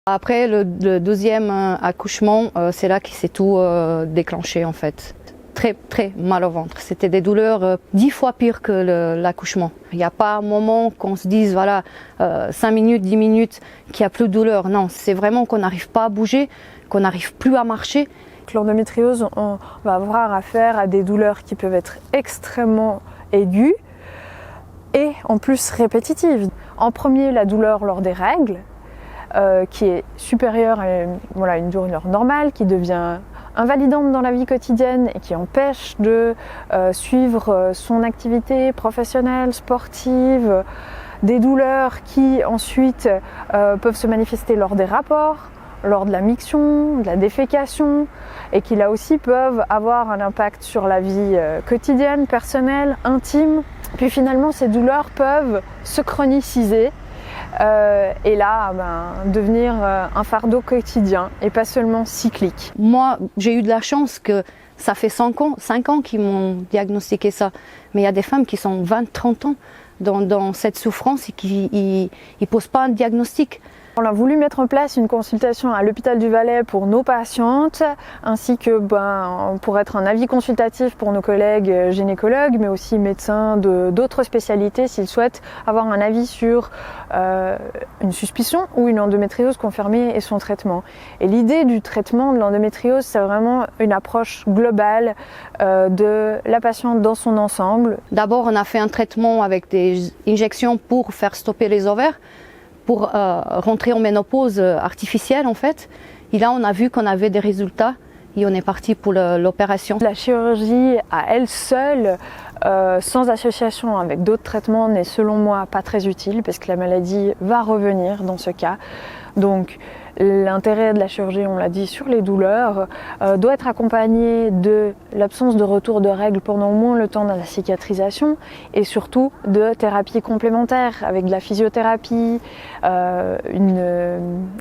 Après le deuxième accouchement, c'est là qu'il s'est tout déclenché en fait. Très mal au ventre. C'était des douleurs 10 fois pires que l'accouchement. Il n'y a pas un moment qu'on se dise voilà 5 minutes, 10 minutes qu'il n'y a plus de douleur. Non, c'est vraiment qu'on n'arrive pas à bouger, qu'on n'arrive plus à marcher. L'endométriose, on va avoir affaire à des douleurs qui peuvent être extrêmement aiguës et en plus répétitives. En premier, la douleur lors des règles, qui est supérieure à une douleur normale, qui devient invalidante dans la vie quotidienne et qui empêche de suivre son activité professionnelle, sportive, des douleurs qui ensuite peuvent se manifester lors des rapports, lors de la miction, de la défécation, et qui là aussi peuvent avoir un impact sur la vie quotidienne, personnelle, intime. Puis finalement, ces douleurs peuvent se chroniciser et là devenir un fardeau quotidien et pas seulement cyclique. Moi, j'ai eu de la chance que ça fait 5 ans qu'ils m'ont diagnostiqué ça. Mais il y a des femmes qui sont 20-30 ans dans cette souffrance et qui ne posent pas un diagnostic. On a voulu mettre en place une consultation à l'hôpital du Valais pour nos patientes, ainsi que pour être un avis consultatif pour nos collègues gynécologues, mais aussi médecins d'autres spécialités s'ils souhaitent avoir un avis sur une suspicion ou une endométriose confirmée et son traitement. Et l'idée du traitement de l'endométriose, c'est vraiment une approche globale de la patiente dans son ensemble. D'abord, on a fait un traitement avec des injections pour faire stopper les ovaires, pour rentrer en ménopause artificielle en fait. Et là on a vu qu'on avait des résultats et on est parti pour l'opération. La chirurgie à elle seule, sans association avec d'autres traitements, n'est selon moi pas très utile parce que la maladie va revenir dans ce cas. Donc l'intérêt de la chirurgie, on l'a dit, sur les douleurs, doit être accompagné de l'absence de retour de règles pendant au moins le temps de la cicatrisation et surtout de thérapies complémentaires avec de la physiothérapie, une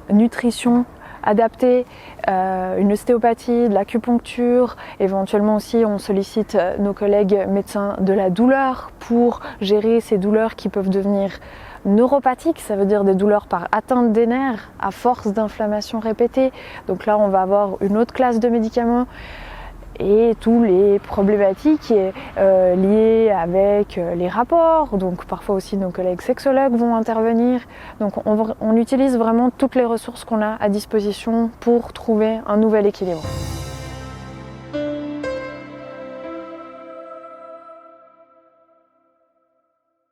nutrition adaptée, une ostéopathie, de l'acupuncture. Éventuellement aussi on sollicite nos collègues médecins de la douleur pour gérer ces douleurs qui peuvent devenir neuropathiques, ça veut dire des douleurs par atteinte des nerfs à force d'inflammation répétée. Donc là on va avoir une autre classe de médicaments et tous les problématiques liées avec les rapports. Donc parfois aussi nos collègues sexologues vont intervenir. Donc on utilise vraiment toutes les ressources qu'on a à disposition pour trouver un nouvel équilibre.